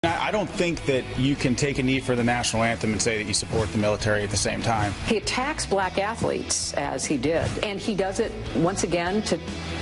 I don't think that you can take a knee for the national anthem and say that you support the military at the same time. He attacks black athletes, as he did, and he does it once again to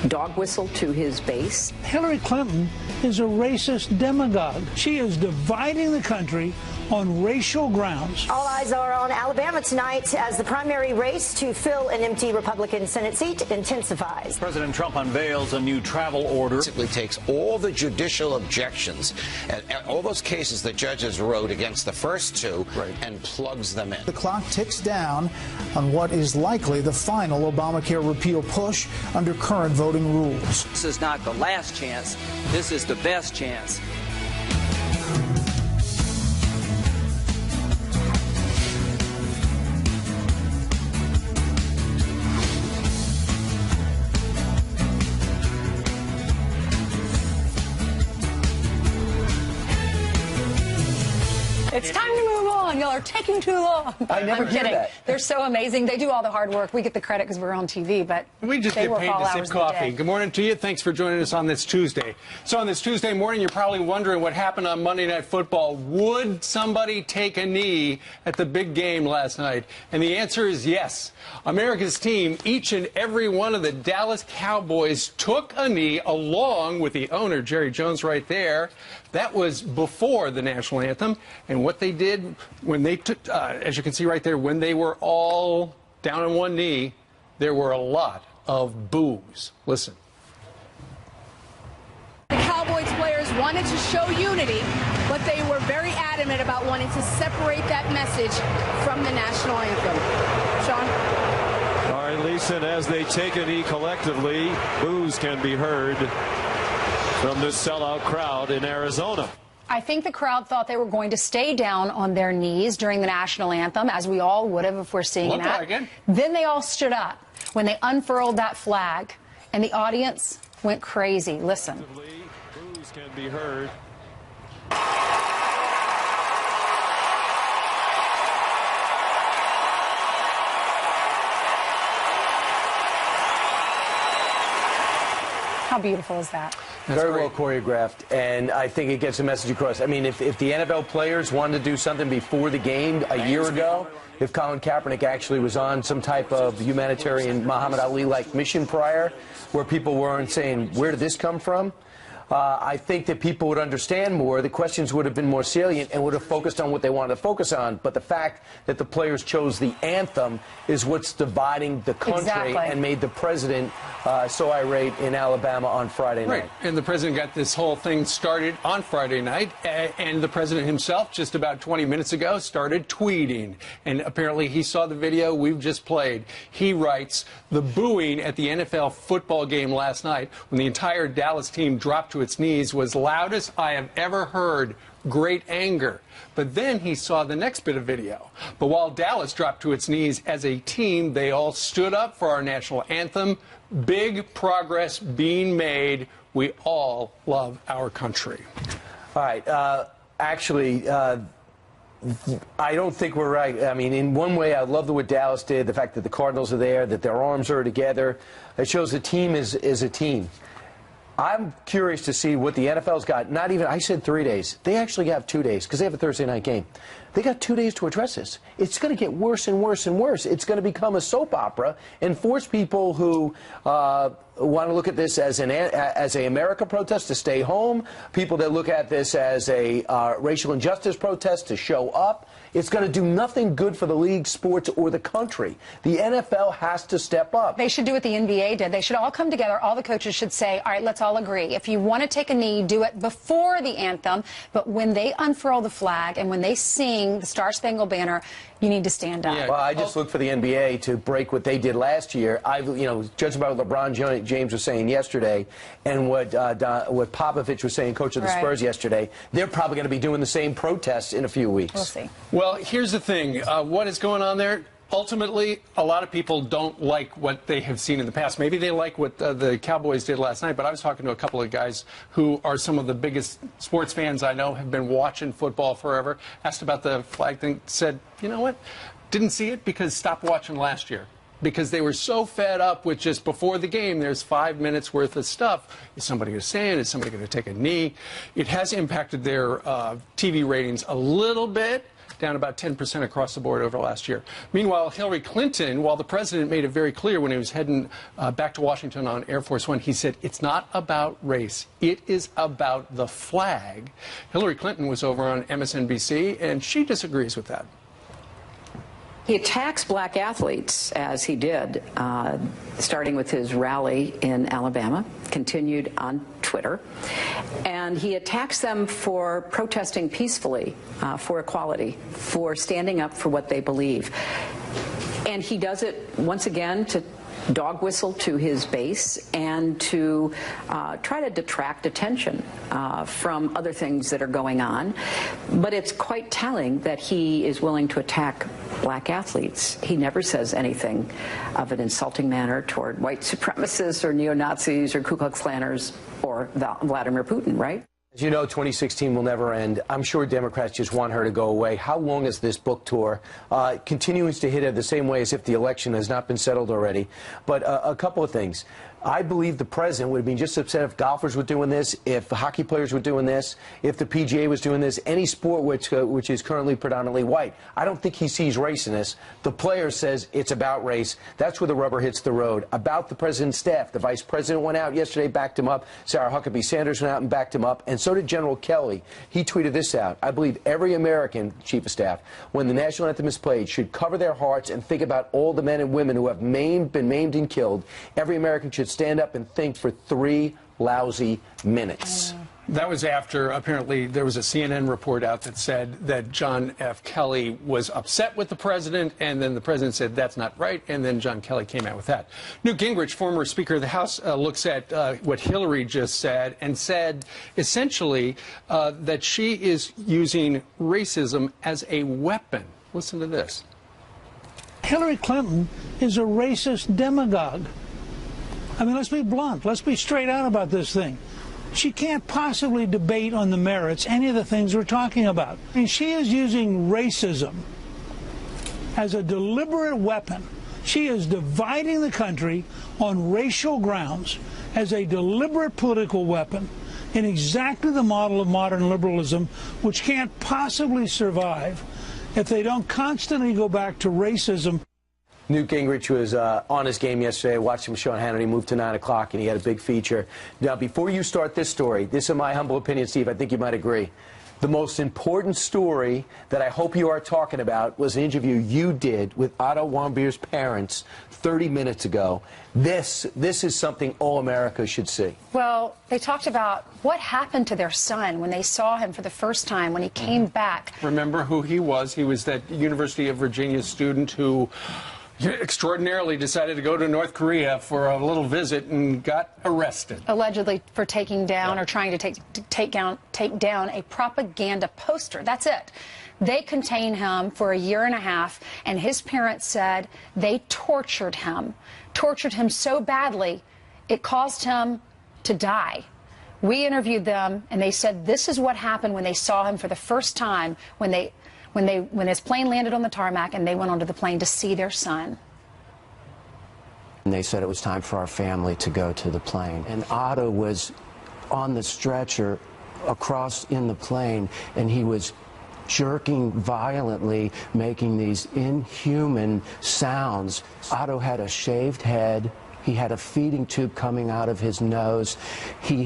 dog whistle to his base. Hillary Clinton is a racist demagogue. She is dividing the country on racial grounds. All eyes are on Alabama tonight as the primary race to fill an empty Republican Senate seat intensifies. President Trump unveils a new travel order. Basically takes all the judicial objections and all those cases that judges wrote against the first two and plugs them in. The clock ticks down on what is likely the final Obamacare repeal push under current voting rules. This is not the last chance. This is the best chance. It's time to move on. Y'all are taking too long. I never hear that. They're so amazing. They do all the hard work. We get the credit because we're on TV, but we just get paid to sip coffee. Good morning to you. Thanks for joining us on this Tuesday. So on this Tuesday morning, you're probably wondering what happened on Monday Night Football. Would somebody take a knee at the big game last night? And the answer is yes. America's team, each and every one of the Dallas Cowboys, took a knee along with the owner, Jerry Jones, right there. That was before the national anthem. And what they did when they took, as you can see right there, when they were all down on one knee, there were a lot of boos. Listen. The Cowboys players wanted to show unity, but they were very adamant about wanting to separate that message from the national anthem. Sean? All right, Lisa, and as they take a knee collectively, boos can be heard from this sellout crowd in Arizona. I think the crowd thought they were going to stay down on their knees during the national anthem, as we all would have if we're seeing that. Then they all stood up when they unfurled that flag, and the audience went crazy. Listen. Boos can be heard. How beautiful is that? Very well choreographed, and I think it gets a message across. I mean, if the NFL players wanted to do something before the game a year ago, if Colin Kaepernick actually was on some type of humanitarian Muhammad Ali-like mission prior, where people weren't saying, where did this come from? I think that people would understand more. The questions would have been more salient and would have focused on what they wanted to focus on. But the fact that the players chose the anthem is what's dividing the country and made the president so irate in Alabama on Friday night. Right. And the president got this whole thing started on Friday night. And the president himself, just about 20 minutes ago, started tweeting. And apparently he saw the video we've just played. He writes, the booing at the NFL football game last night when the entire Dallas team dropped to its knees was loudest I have ever heard. Great anger. But then he saw the next bit of video. But while Dallas dropped to its knees as a team, they all stood up for our national anthem. Big progress being made. We all love our country. All right. Actually, I don't think we're right. I mean, in one way, I love what Dallas did, the fact that the Cardinals are there, that their arms are together. It shows the team is a team. I'm curious to see what the NFL's got. Not even, I said 3 days. They actually have 2 days because they have a Thursday night game. They got 2 days to address this. It's going to get worse and worse and worse. It's going to become a soap opera and force people who want to look at this as an America protest to stay home, people that look at this as a racial injustice protest to show up. It's going to do nothing good for the league, sports, or the country. The NFL has to step up. They should do what the NBA did. They should all come together. All the coaches should say, all right, let's all agree. If you want to take a knee, do it before the anthem. But when they unfurl the flag and when they sing the Star-Spangled Banner, you need to stand up. Yeah. Well, I just look for the NBA to break what they did last year. Judging by what LeBron James was saying yesterday and what Popovich was saying, coach of the Spurs yesterday, they're probably going to be doing the same protests in a few weeks. We'll see. Well, here's the thing. What is going on there? Ultimately, a lot of people don't like what they have seen in the past. Maybe they like what the Cowboys did last night, but I was talking to a couple of guys who are some of the biggest sports fans I know, have been watching football forever, asked about the flag thing, said, you know what, didn't see it because stopped watching last year. because they were so fed up with just before the game, there's 5 minutes worth of stuff. Is somebody going to stand? Is somebody going to take a knee? It has impacted their TV ratings a little bit, down about 10% across the board over last year. Meanwhile, Hillary Clinton, while the president made it very clear when he was heading back to Washington on Air Force One, he said it's not about race. It is about the flag. Hillary Clinton was over on MSNBC, and she disagrees with that. He attacks black athletes, as he did, starting with his rally in Alabama, continued on Twitter. And he attacks them for protesting peacefully for equality, for standing up for what they believe. And he does it, once again, to dog whistle to his base and to try to detract attention from other things that are going on. But it's quite telling that he is willing to attack black athletes. He never says anything of an insulting manner toward white supremacists or neo-Nazis or Ku Klux Klanners or Vladimir Putin, right? As you know, 2016 will never end. I'm sure Democrats just want her to go away. How long is this book tour? Continuing to hit her the same way as if the election has not been settled already. But a couple of things. I believe the president would have been just upset if golfers were doing this, if hockey players were doing this, if the PGA was doing this, any sport which is currently predominantly white. I don't think he sees race in this. The player says it's about race. That's where the rubber hits the road. About the president's staff, the vice president went out yesterday, backed him up. Sarah Huckabee Sanders went out and backed him up, and so did General Kelly. He tweeted this out. I believe every American chief of staff, when the national anthem is played, should cover their hearts and think about all the men and women who have been maimed and killed. Every American should stand up and think for 3 lousy minutes. That was after, apparently, there was a CNN report out that said that John F. Kelly was upset with the president, and then the president said that's not right, and then John Kelly came out with that. Newt Gingrich, former Speaker of the House, looks at what Hillary just said and said, essentially, that she is using racism as a weapon. Listen to this. Hillary Clinton is a racist demagogue. I mean, let's be blunt. Let's be straight out about this thing. She can't possibly debate on the merits any of the things we're talking about. I mean, she is using racism as a deliberate weapon. She is dividing the country on racial grounds as a deliberate political weapon in exactly the model of modern liberalism, which can't possibly survive if they don't constantly go back to racism. Newt Gingrich was on his game yesterday. I watched him, Sean Hannity, move to 9 o'clock, and he had a big feature. Now, before you start this story, this is my humble opinion, Steve, I think you might agree. The most important story that I hope you are talking about was an interview you did with Otto Warmbier's parents 30 minutes ago. This is something all America should see. Well, they talked about what happened to their son when they saw him for the first time, when he came back. Remember who he was? He was that University of Virginia student who extraordinarily decided to go to North Korea for a little visit and got arrested. Allegedly for taking down or trying to take down a propaganda poster. That's it. They contained him for a year and a half, and his parents said they tortured him so badly it caused him to die. We interviewed them, and they said this is what happened when they saw him for the first time, when his plane landed on the tarmac and they went onto the plane to see their son. And they said it was time for our family to go to the plane. And Otto was on the stretcher across in the plane, and he was jerking violently, making these inhuman sounds. Otto had a shaved head. He had a feeding tube coming out of his nose. He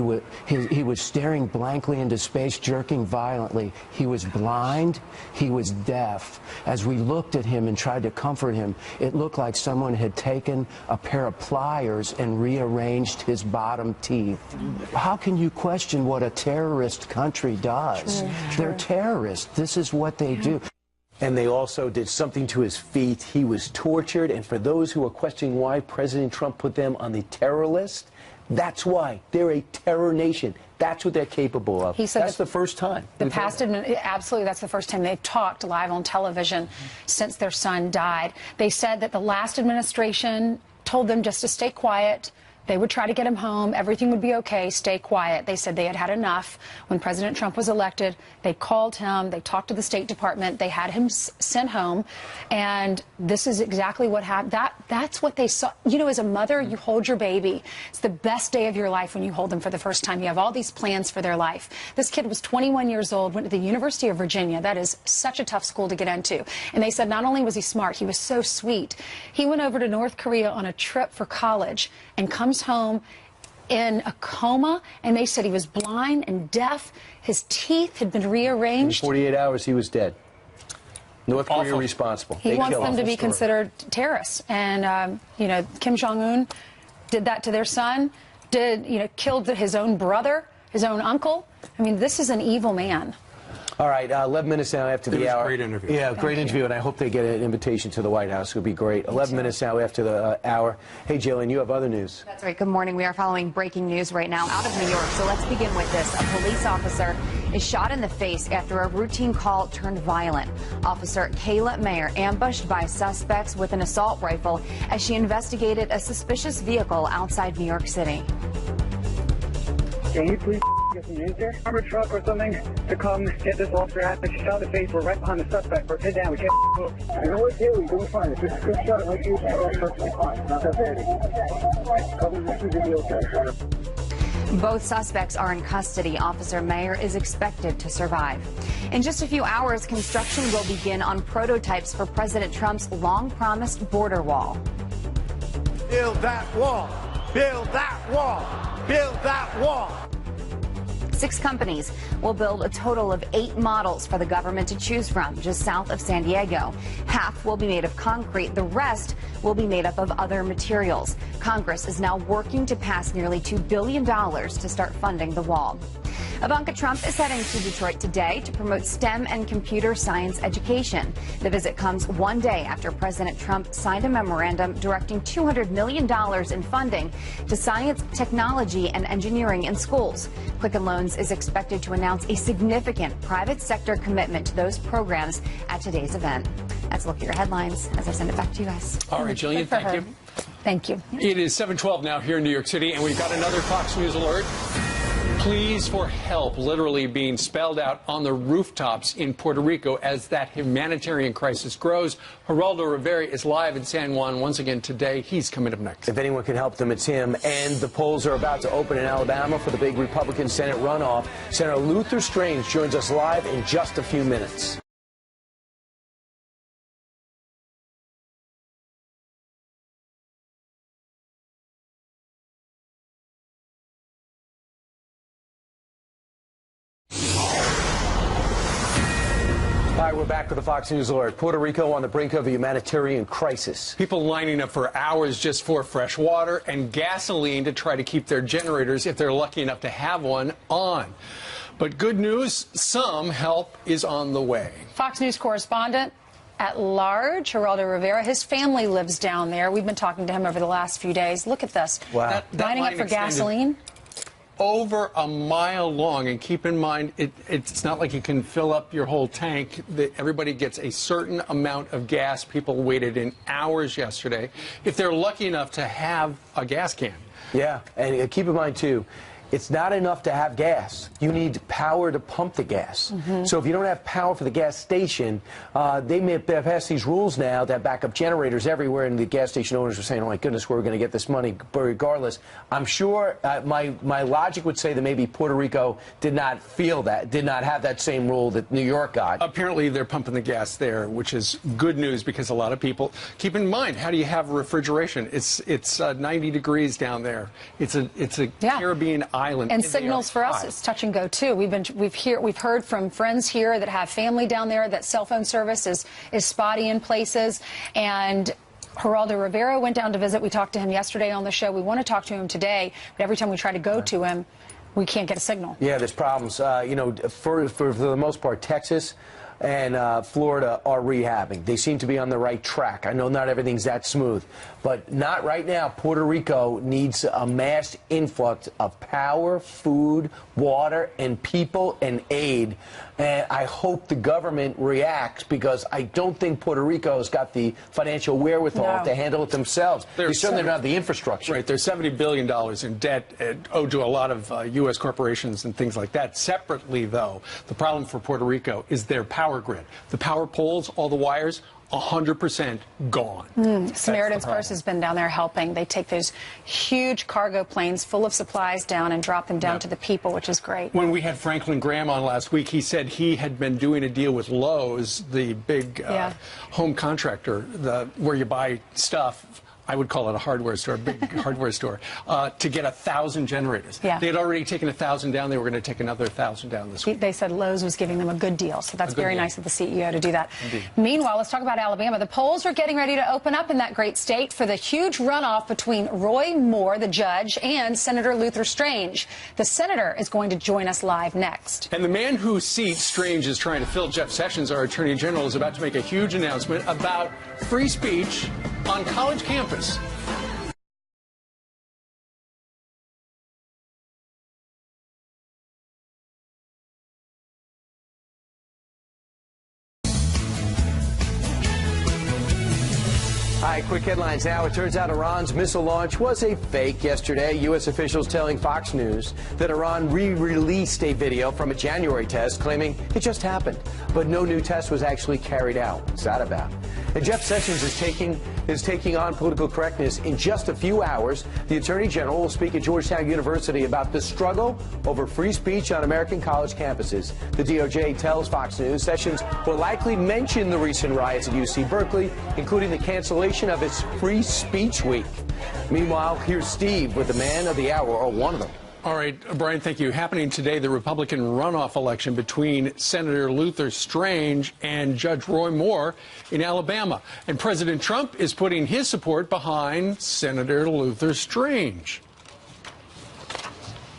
was staring blankly into space, jerking violently. He was blind. He was deaf. As we looked at him and tried to comfort him, it looked like someone had taken a pair of pliers and rearranged his bottom teeth. How can you question what a terrorist country does? They're terrorists. This is what they do. And they also did something to his feet. He was tortured. And for those who are questioning why President Trump put them on the terror list, that's why. They're a terror nation. That's what they're capable of. He said that's the first time. Absolutely, that's the first time they've talked live on television since their son died. They said that the last administration told them just to stay quiet, They would try to get him home. Everything would be okay. Stay quiet. They said they had had enough. When President Trump was elected, they called him. They talked to the State Department. They had him sent home. And this is exactly what happened. That's what they saw. You know, as a mother, you hold your baby. It's the best day of your life when you hold them for the first time. You have all these plans for their life. This kid was 21 years old, went to the University of Virginia. That is such a tough school to get into. And they said not only was he smart, he was so sweet. He went over to North Korea on a trip for college and comes home in a coma, and they said he was blind and deaf. His teeth had been rearranged. In 48 hours, he was dead. North Korea responsible. He wants them to be considered terrorists. And, you know, Kim Jong-un did that to their son, killed his own brother, his own uncle. I mean, this is an evil man. All right, 11 minutes now after the hour. Great interview. Yeah, great interview, and I hope they get an invitation to the White House. It would be great. 11 minutes now after the hour. Hey, Jillian, you have other news. That's right. Good morning. We are following breaking news right now out of New York. So let's begin with this. A police officer is shot in the face after a routine call turned violent. Officer Kayla Mayer ambushed by suspects with an assault rifle as she investigated a suspicious vehicle outside New York City. Can you please get some news there? Armored truck or something to come get this officer out. She shot in the face. We're right behind the suspect. We're pinned down. We can't move. I know what you're doing. Fine. If it's a good shot like you, that's perfectly fine. Not that bad. Cover the video, okay? Both suspects are in custody. Officer Mayer is expected to survive. In just a few hours, construction will begin on prototypes for President Trump's long-promised border wall. Build that wall. Build that wall. Build that wall. 6 companies will build a total of 8 models for the government to choose from just south of San Diego. Half will be made of concrete. The rest will be made up of other materials. Congress is now working to pass nearly $2 billion to start funding the wall. Ivanka Trump is heading to Detroit today to promote STEM and computer science education. The visit comes one day after President Trump signed a memorandum directing $200 million in funding to science, technology, and engineering in schools. Quicken Loans is expected to announce a significant private sector commitment to those programs at today's event. That's a look at your headlines as I send it back to you guys. All right, Jillian, thank you. Thank you. It is 7:12 now here in New York City, and we've got another Fox News alert. Pleas for help literally being spelled out on the rooftops in Puerto Rico as that humanitarian crisis grows. Geraldo Rivera is live in San Juan once again today. He's coming up next. If anyone can help them, it's him. And the polls are about to open in Alabama for the big Republican Senate runoff. Senator Luther Strange joins us live in just a few minutes. Hi, we're back with the Fox News alert. Puerto Rico on the brink of a humanitarian crisis. People lining up for hours just for fresh water and gasoline to try to keep their generators, if they're lucky enough to have one, on. But good news, some help is on the way. Fox News correspondent at large, Geraldo Rivera, his family lives down there. We've been talking to him over the last few days. Look at this. Wow. Lining up for gasoline. Over a mile long, and keep in mind, it's not like you can fill up your whole tank. Everybody gets a certain amount of gas. People waited in hours yesterday, if they're lucky enough to have a gas can. Yeah, and keep in mind, too, it's not enough to have gas. You need power to pump the gas. So if you don't have power for the gas station, they may have passed these rules now that backup generators everywhere, and the gas station owners are saying, oh my goodness, where are we going to get this money? But regardless, I'm sure my logic would say that maybe Puerto Rico did not feel that, did not have that same rule that New York got. Apparently they're pumping the gas there, which is good news because a lot of people, keep in mind, how do you have refrigeration? It's 90 degrees down there. It's a Caribbean island. And signals for us, it's touch and go too. We've heard from friends here that have family down there that cell phone service is spotty in places. And Geraldo Rivera went down to visit. We talked to him yesterday on the show. We want to talk to him today, but every time we try to go to him, we can't get a signal. Yeah, there's problems. You know, for the most part, Texas, and Florida are rehabbing. They seem to be on the right track. I know not everything's that smooth, but not right now. Puerto Rico needs a mass influx of power, food, water, and people and aid. And I hope the government reacts, because I don't think Puerto Rico has got the financial wherewithal to handle it themselves. They certainly don't have the infrastructure. Right. There's $70 billion in debt owed to a lot of U.S. corporations and things like that. Separately, though, the problem for Puerto Rico is their power grid. The power poles, all the wires, 100% gone. Samaritan's Purse has been down there helping. They take those huge cargo planes full of supplies down and drop them down to the people, which is great. When we had Franklin Graham on last week, he said he had been doing a deal with Lowe's, the big home contractor, where you buy stuff. I would call it a hardware store, a big hardware store, to get 1,000 generators. Yeah. They had already taken 1,000 down. They were going to take another 1,000 down this week. They said Lowe's was giving them a good deal, so that's very nice of the CEO to do that. Indeed. Meanwhile, let's talk about Alabama. The polls are getting ready to open up in that great state for the huge runoff between Roy Moore, the judge, and Senator Luther Strange. The senator is going to join us live next. And the man whose seat Strange is trying to fill, Jeff Sessions, our Attorney General, is about to make a huge announcement about free speech on college campus. Hi, quick headlines now. It turns out Iran's missile launch was a fake yesterday. U.S. officials telling Fox News that Iran re-released a video from a January test claiming it just happened, but no new test was actually carried out. What's that about? And Jeff Sessions is taking on political correctness in just a few hours. The Attorney General will speak at Georgetown University about the struggle over free speech on American college campuses. The DOJ tells Fox News Sessions will likely mention the recent riots at UC Berkeley, including the cancellation of its Free Speech Week. Meanwhile, here's Steve with the man of the hour, or one of them. All right, Brian, thank you. Happening today, the Republican runoff election between Senator Luther Strange and Judge Roy Moore in Alabama. And President Trump is putting his support behind Senator Luther Strange.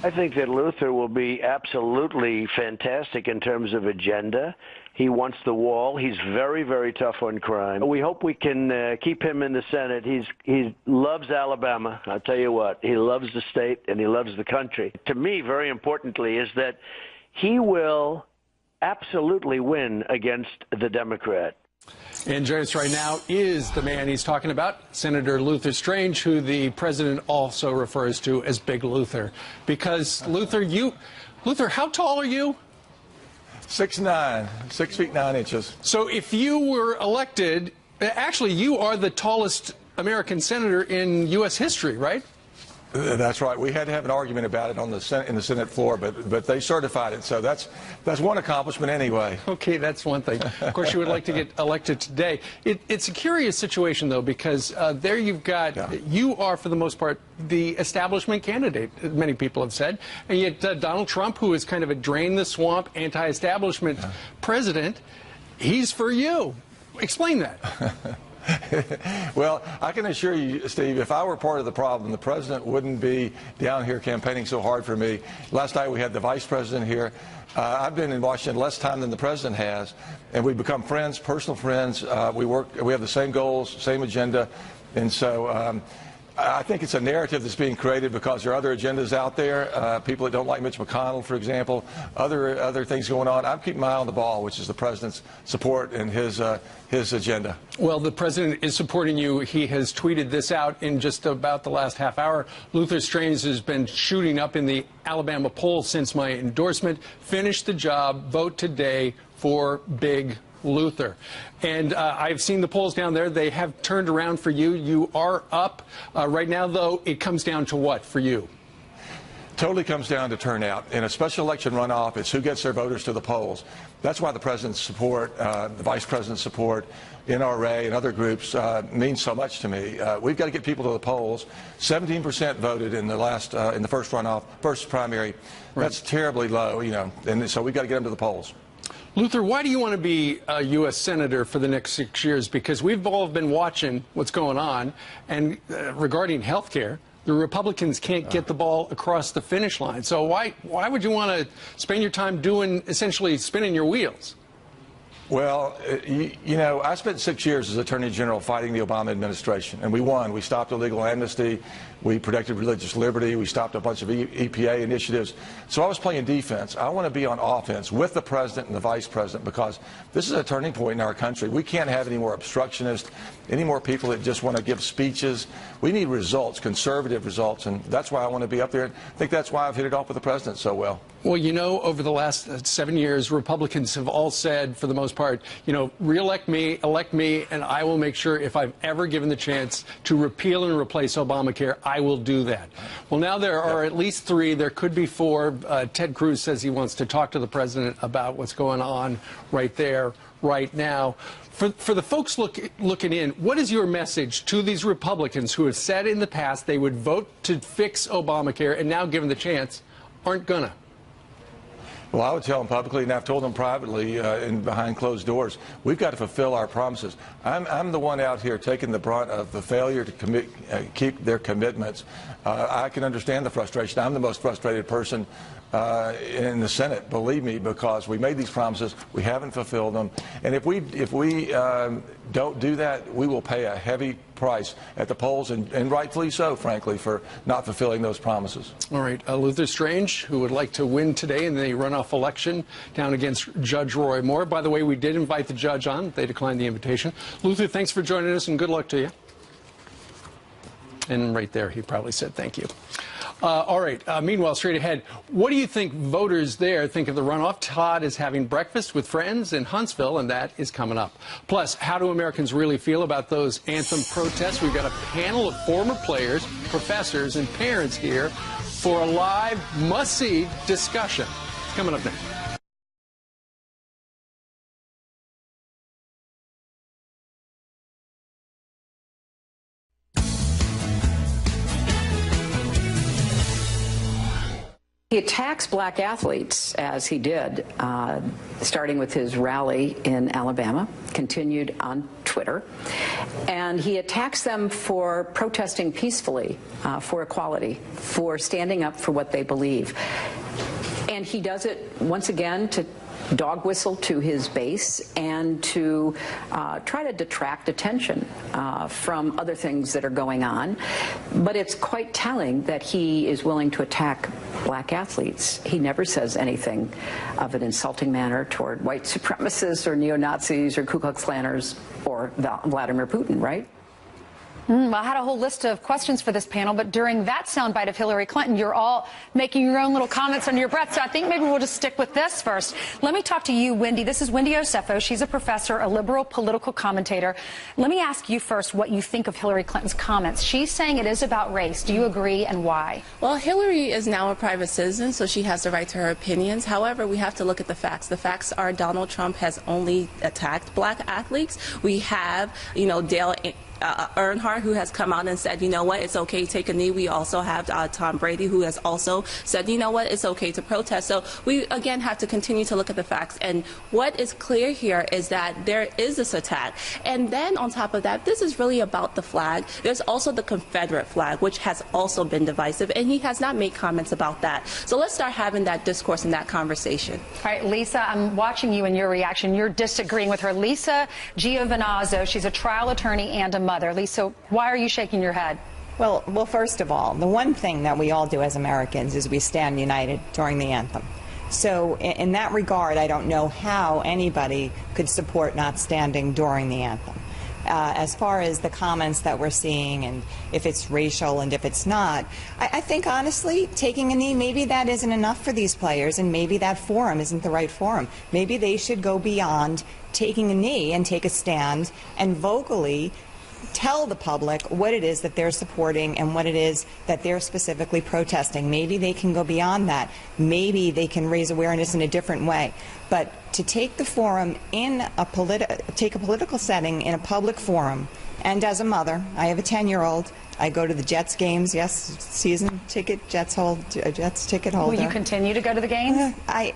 I think that Luther will be absolutely fantastic in terms of agenda. He wants the wall. He's very, very tough on crime. We hope we can keep him in the Senate. He loves Alabama. I'll tell you what, he loves the state and he loves the country. To me, very importantly, is that he will absolutely win against the Democrat. And joining us right now is the man he's talking about, Senator Luther Strange, who the president also refers to as Big Luther. Because, Luther, how tall are you? 6'9", 6 feet 9 inches. So if you were elected, actually, you are the tallest American senator in U.S. history, right? That's right. We had to have an argument about it on in the Senate floor, but they certified it. So that's one accomplishment anyway. Okay, that's one thing. Of course, you would like to get elected today. It's a curious situation, though, because there you've got, you are, for the most part, the establishment candidate, many people have said, and yet Donald Trump, who is kind of a drain-the-swamp, anti-establishment president, he's for you. Explain that. Well, I can assure you, Steve, if I were part of the problem, the president wouldn't be down here campaigning so hard for me. Last night we had the vice president here. I've been in Washington less time than the president has, and we've become friends, personal friends. We have the same goals, same agenda, and so I think it's a narrative that's being created because there are other agendas out there, people that don't like Mitch McConnell, for example, other things going on. I'm keeping my eye on the ball, which is the president's support and his agenda. Well, the president is supporting you. He has tweeted this out in just about the last half hour. Luther Strange has been shooting up in the Alabama polls since my endorsement. Finish the job. Vote today for Big Luther. And I've seen the polls down there. They have turned around for you. You are up. Right now, though, it comes down to what for you? Totally comes down to turnout. In a special election runoff, it's who gets their voters to the polls. That's why the president's support, the vice president's support, NRA and other groups means so much to me. We've got to get people to the polls. 17% voted in the first runoff, first primary. That's terribly low, you know, and so we've got to get them to the polls. Luther, why do you want to be a U.S. Senator for the next 6 years? Because we've all been watching what's going on, and regarding health care, the Republicans can't get the ball across the finish line. So why would you want to spend your time doing, essentially spinning your wheels? Well, you know, I spent 6 years as Attorney General fighting the Obama administration, and we won. We stopped illegal amnesty. We protected religious liberty. We stopped a bunch of EPA initiatives. So I was playing defense. I want to be on offense with the president and the vice president, because this is a turning point in our country. We can't have any more obstructionists, any more people that just want to give speeches. We need results, conservative results, and that's why I want to be up there. I think that's why I've hit it off with the president so well. Well, you know, over the last 7 years, Republicans have all said, for the most part, you know, re-elect me, elect me, and I will make sure, if I've ever given the chance to repeal and replace Obamacare, I will do that. Well, now there are at least 3. There could be 4. Ted Cruz says he wants to talk to the president about what's going on right there, right now. For the folks looking in, what is your message to these Republicans who have said in the past they would vote to fix Obamacare and now, given the chance, aren't gonna? Well, I would tell them publicly, and I've told them privately and behind closed doors, we've got to fulfill our promises. I'm the one out here taking the brunt of the failure to keep their commitments. I can understand the frustration. I'm the most frustrated person in the Senate, believe me, because we made these promises, we haven't fulfilled them, and if we don't do that, we will pay a heavy price at the polls, and rightfully so, frankly, for not fulfilling those promises. All right, Luther Strange, who would like to win today in the runoff election down against Judge Roy Moore. By the way, we did invite the judge on. They declined the invitation. Luther, thanks for joining us, and good luck to you. And right there, he probably said thank you. All right, meanwhile, straight ahead, what do you think voters there think of the runoff? Todd is having breakfast with friends in Huntsville, and that is coming up. Plus, how do Americans really feel about those anthem protests? We've got a panel of former players, professors, and parents here for a live, must-see discussion. It's coming up next. He attacks black athletes, as he did, starting with his rally in Alabama, continued on Twitter, and he attacks them for protesting peacefully, for equality, for standing up for what they believe. And he does it, once again, to dog whistle to his base and to try to detract attention from other things that are going on. But it's quite telling that he is willing to attack black athletes. He never says anything of an insulting manner toward white supremacists or neo-Nazis or Ku Klux Klanners or Vladimir Putin, right? Well, I had a whole list of questions for this panel, but during that soundbite of Hillary Clinton, you're all making your own little comments under your breath, so I think maybe we'll just stick with this first. Let me talk to you, Wendy. This is Wendy Osefo. She's a professor, a liberal political commentator. Let me ask you first what you think of Hillary Clinton's comments. She's saying it is about race. Do you agree, and why? Well, Hillary is now a private citizen, so she has the right to her opinions. However, we have to look at the facts. The facts are Donald Trump has only attacked black athletes. We have, you know, Dale Earnhardt, who has come out and said, you know what, it's okay to take a knee. We also have Tom Brady, who has also said, you know what, it's okay to protest. So we, again, have to continue to look at the facts. And what is clear here is that there is this attack. And then on top of that, this is really about the flag. There's also the Confederate flag, which has also been divisive, and he has not made comments about that. So let's start having that discourse and that conversation. All right, Lisa, I'm watching you and your reaction. You're disagreeing with her. Lisa Giovinazzo, she's a trial attorney and a mother. Lisa, why are you shaking your head? Well, first of all, the one thing that we all do as Americans is we stand united during the anthem. So in that regard, I don't know how anybody could support not standing during the anthem. As far as the comments that we're seeing and if it's racial and if it's not, I think honestly taking a knee, maybe that isn't enough for these players, and maybe that forum isn't the right forum. Maybe they should go beyond taking a knee and take a stand and vocally tell the public what it is that they're supporting and what it is that they're specifically protesting. Maybe they can go beyond that. Maybe they can raise awareness in a different way. But to take the forum in take a political setting in a public forum, and as a mother, I have a 10-year-old. I go to the Jets games, yes, season ticket, Jets ticket holder. Will you continue to go to the games? I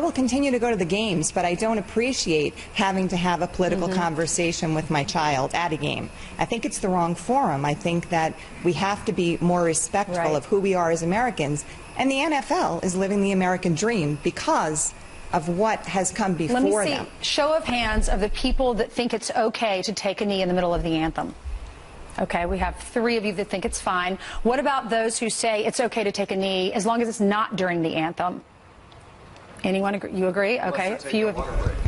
will continue to go to the games, but I don't appreciate having to have a political conversation with my child at a game. I think it's the wrong forum. I think that we have to be more respectful of who we are as Americans. And the NFL is living the American dream because of what has come before them. Let me see. Show of hands of the people that think it's okay to take a knee in the middle of the anthem. Okay, we have 3 of you that think it's fine. What about those who say it's okay to take a knee as long as it's not during the anthem? Anyone agree? You agree? Okay, few of you.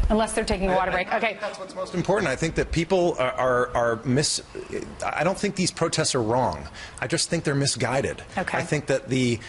Unless they're taking a water break. Okay. I think that's what's most important. I think that people I don't think these protests are wrong. I just think they're misguided. Okay. I think that the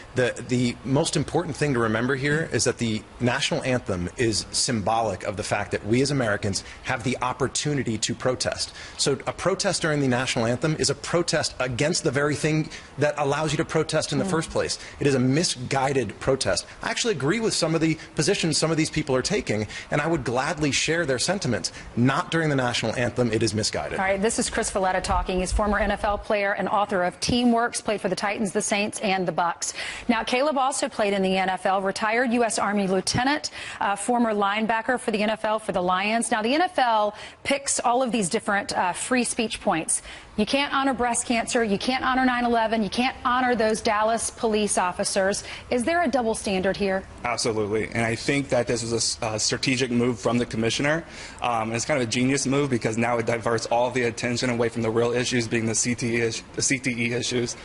most important thing to remember here is that the national anthem is symbolic of the fact that we as Americans have the opportunity to protest. So a protest during the national anthem is a protest against the very thing that allows you to protest in the first place. It is a misguided protest. I actually agree with some of the positions some of these people are taking, and I would gladly share their sentiments. Not during the national anthem. It is misguided. All right, this is Chris Valletta talking. He's former NFL player and author of Teamworks, played for the Titans, the Saints, and the Bucks. Now, Caleb also played in the NFL, retired U.S. Army lieutenant, former linebacker for the NFL for the Lions. Now, the NFL picks all of these different free speech points. You can't honor breast cancer. You can't honor 9/11. You can't honor those Dallas police officers. Is there a double standard here? Absolutely. And I think that this was a strategic move from the commissioner. It's kind of a genius move because now it diverts all the attention away from the real issues, being the CTE issues,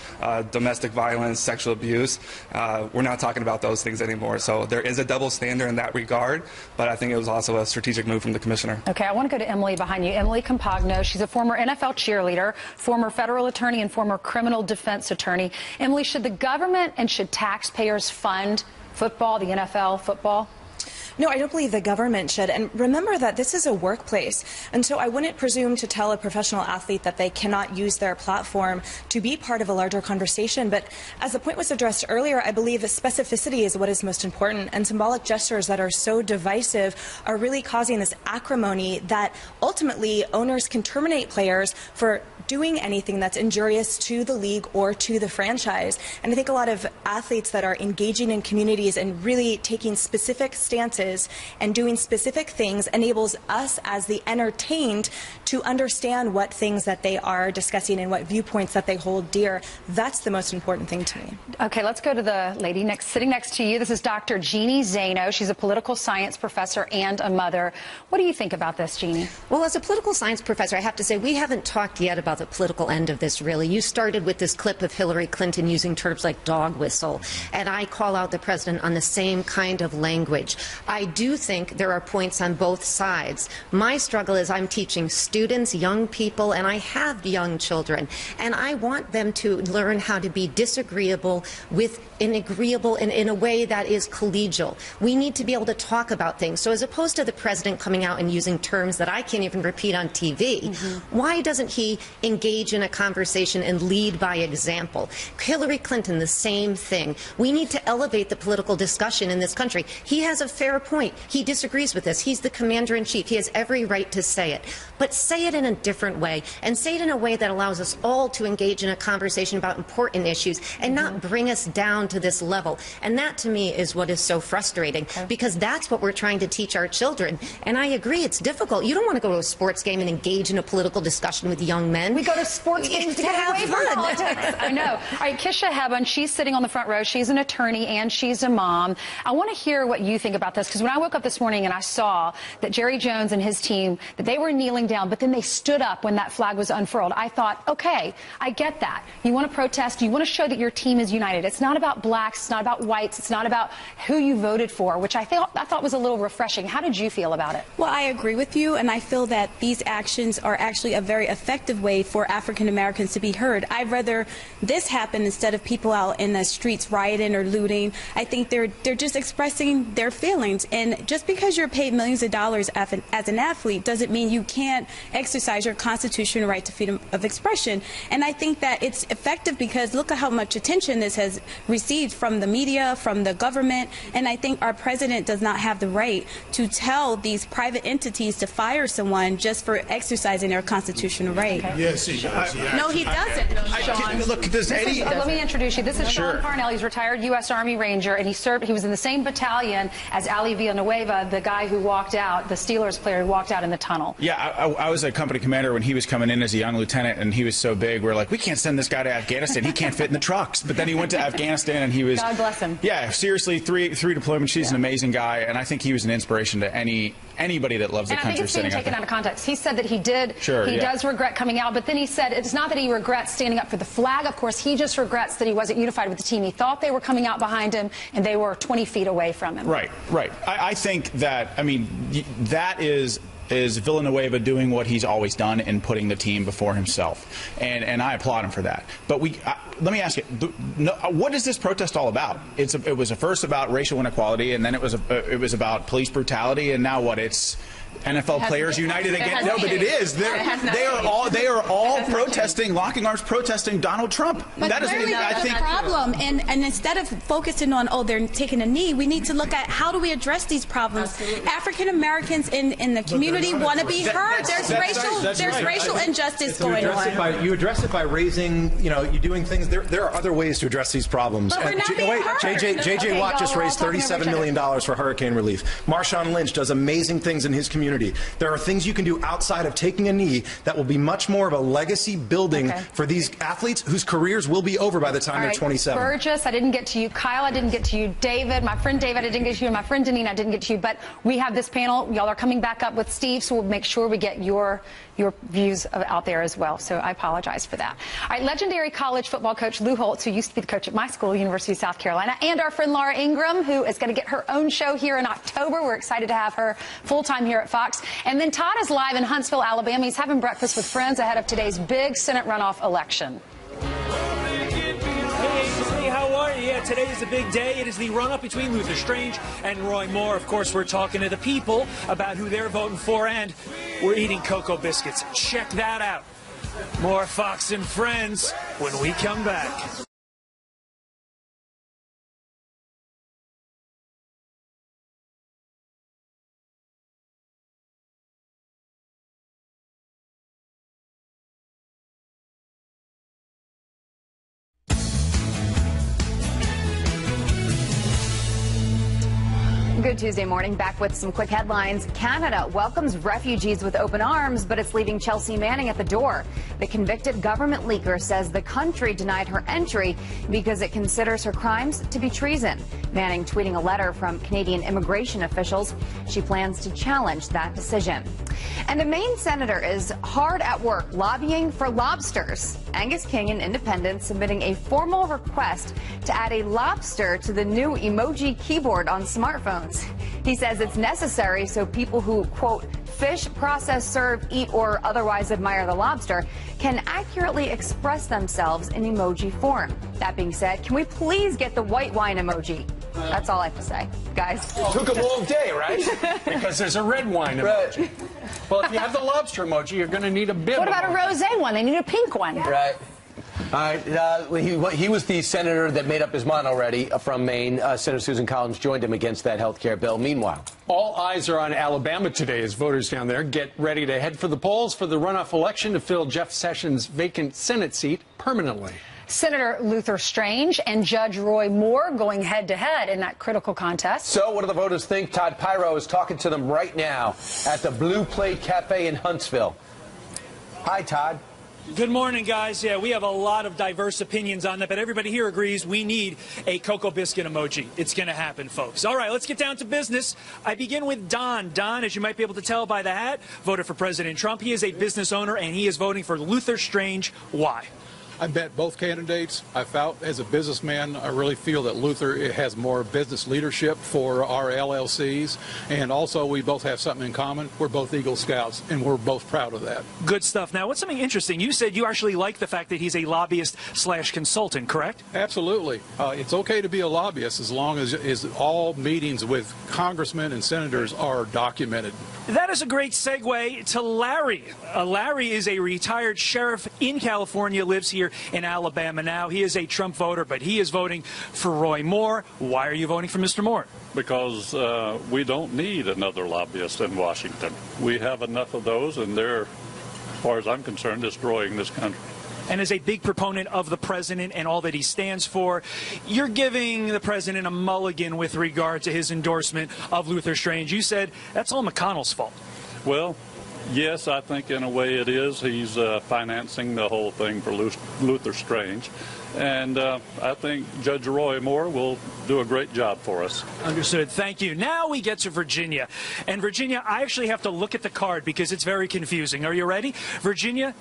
domestic violence, sexual abuse. We're not talking about those things anymore. So there is a double standard in that regard, but I think it was also a strategic move from the commissioner. Okay, I want to go to Emily behind you. Emily Compagno, she's a former NFL cheerleader, former federal attorney, and former criminal defense attorney. Emily, should the government and should taxpayers fund football, the NFL football? No, I don't believe the government should. And remember that this is a workplace. And so I wouldn't presume to tell a professional athlete that they cannot use their platform to be part of a larger conversation. But as the point was addressed earlier, I believe specificity is what is most important. And symbolic gestures that are so divisive are really causing this acrimony that ultimately owners can terminate players for doing anything that's injurious to the league or to the franchise. And I think a lot of athletes that are engaging in communities and really taking specific stances and doing specific things enables us as the entertained to understand what things that they are discussing and what viewpoints that they hold dear. That's the most important thing to me. Okay, let's go to the lady sitting next to you. This is Dr. Jeannie Zaino. She's a political science professor and a mother. What do you think about this, Jeannie? Well, as a political science professor, I have to say we haven't talked yet about the political end of this, really. You started with this clip of Hillary Clinton using terms like dog whistle, and I call out the president on the same kind of language. I do think there are points on both sides. My struggle is I'm teaching students, young people, and I have young children, and I want them to learn how to be disagreeable with an agreeable in a way that is collegial. We need to be able to talk about things. So as opposed to the president coming out and using terms that I can't even repeat on TV, why doesn't he engage in a conversation and lead by example? Hillary Clinton, the same thing. We need to elevate the political discussion in this country. He has a fair point. He disagrees with this. He's the commander-in-chief. He has every right to say it. But say it in a different way, and say it in a way that allows us all to engage in a conversation about important issues and not bring us down to this level. And that, to me, is what is so frustrating, because that's what we're trying to teach our children. And I agree, it's difficult. You don't want to go to a sports game and engage in a political discussion with young men. We go to sports games to get away from politics. I know. All right, Kisha Hebben, she's sitting on the front row. She's an attorney and she's a mom. I want to hear what you think about this, because when I woke up this morning and I saw that Jerry Jones and his team, that they were kneeling down, but then they stood up when that flag was unfurled, I thought, okay, I get that. You want to protest. You want to show that your team is united. It's not about blacks. It's not about whites. It's not about who you voted for, which I thought was a little refreshing. How did you feel about it? Well, I agree with you, and I feel that these actions are actually a very effective way for African Americans to be heard. I'd rather this happen instead of people out in the streets rioting or looting. I think they're just expressing their feelings, and just because you're paid millions of dollars as an athlete doesn't mean you can't exercise your constitutional right to freedom of expression. And I think that it's effective because look at how much attention this has received from the media, from the government, and I think our president does not have the right to tell these private entities to fire someone just for exercising their constitutional right. Yes, he does. No, he doesn't. Sean, look, does Eddie? Let me introduce you. This is Sure. Sean Parnell. He's a retired U.S. Army Ranger, and he was in the same battalion as Ali Valley Villanueva, the guy who walked out, the Steelers player who walked out in the tunnel. Yeah, I was a company commander when he was coming in as a young lieutenant, and he was so big, we're like, we can't send this guy to Afghanistan. He can't fit in the trucks. But then he went to Afghanistan, and he was... God bless him. Yeah, seriously, three deployments. He's an amazing guy, and I think he was an inspiration to anybody that loves the country. And I think it's being taken out of context. He said that he did. Sure, he does regret coming out, but then he said it's not that he regrets standing up for the flag. Of course, he just regrets that he wasn't unified with the team. He thought they were coming out behind him, and they were 20 feet away from him. Right. I think that, I mean, that is Villanueva doing what he's always done and putting the team before himself, and I applaud him for that. But let me ask you, what is this protest all about? It was first about racial inequality, and then it was about police brutality, and now what? It's NFL players united against. No, but it is. They are all protesting, locking arms, protesting Donald Trump. But that is, I think, the problem. And instead of focusing on, oh, they're taking a knee, we need to look at how do we address these problems. African Americans in the community want to be heard. There's racial injustice going on. You address it by raising, you doing things. There are other ways to address these problems. But we're not being heard. JJ Watt just raised $37 million for hurricane relief. Marshawn Lynch does amazing things in his community. There are things you can do outside of taking a knee that will be much more of a legacy building for these athletes whose careers will be over by the time they're 27. Burgess, I didn't get to you. Kyle, I didn't get to you. David, my friend David, I didn't get to you. And my friend Deneen, I didn't get to you. But we have this panel. Y'all are coming back up with Steve, so we'll make sure we get your views out there as well. So I apologize for that. All right, legendary college football coach Lou Holtz, who used to be the coach at my school, University of South Carolina, and our friend Laura Ingraham, who is going to get her own show here in October. We're excited to have her full-time here at Fox. And then Todd is live in Huntsville, Alabama. He's having breakfast with friends ahead of today's big Senate runoff election. Hey, how are you? Yeah, today is a big day. It is the run-up between Luther Strange and Roy Moore. Of course, we're talking to the people about who they're voting for, and we're eating Cocoa Biscuits. Check that out. More Fox and Friends when we come back. Good Tuesday morning. Back with some quick headlines. Canada welcomes refugees with open arms, but it's leaving Chelsea Manning at the door. The convicted government leaker says the country denied her entry because it considers her crimes to be treason. Manning tweeting a letter from Canadian immigration officials. She plans to challenge that decision. And a Maine senator is hard at work lobbying for lobsters. Angus King, an independent, submitting a formal request to add a lobster to the new emoji keyboard on smartphones. He says it's necessary so people who, quote, fish, process, serve, eat, or otherwise admire the lobster can accurately express themselves in emoji form. That being said, can we please get the white wine emoji? That's all I have to say, guys. It took a long day, right? Because there's a red wine emoji. Well, if you have the lobster emoji, you're going to need a bib. What about a rosé one? They need a pink one. Right. All right, he was the senator that made up his mind already from Maine. Senator Susan Collins joined him against that health care bill. Meanwhile, all eyes are on Alabama today as voters down there get ready to head for the polls for the runoff election to fill Jeff Sessions' vacant Senate seat permanently. Senator Luther Strange and Judge Roy Moore going head-to-head in that critical contest. So what do the voters think? Todd Pyro is talking to them right now at the Blue Plate Cafe in Huntsville. Hi, Todd. Good morning, guys. Yeah, we have a lot of diverse opinions on that, but everybody here agrees we need a Cocoa Biscuit emoji. It's going to happen, folks. All right, let's get down to business. I begin with Don. Don, as you might be able to tell by the hat, voted for President Trump. He is a business owner, and he is voting for Luther Strange. Why? I met both candidates. I felt, as a businessman, I really feel that Luther has more business leadership for our LLCs. And also, we both have something in common. We're both Eagle Scouts, and we're both proud of that. Good stuff. Now, what's something interesting? You said you actually like the fact that he's a lobbyist/consultant, correct? Absolutely. It's okay to be a lobbyist as long as all meetings with congressmen and senators are documented. That is a great segue to Larry. Larry is a retired sheriff in California, lives here in Alabama now. He is a Trump voter, but he is voting for Roy Moore. Why are you voting for Mr. Moore? Because we don't need another lobbyist in Washington. We have enough of those, and they're, as far as I'm concerned, destroying this country. and as a big proponent of the president and all that he stands for, you're giving the president a mulligan with regard to his endorsement of Luther Strange. You said that's all McConnell's fault. Well, yes, I think in a way it is. He's financing the whole thing for Luther Strange. And I think Judge Roy Moore will do a great job for us. Understood. Thank you. Now we get to Virginia. And Virginia, I actually have to look at the card because it's very confusing. Are you ready? Virginia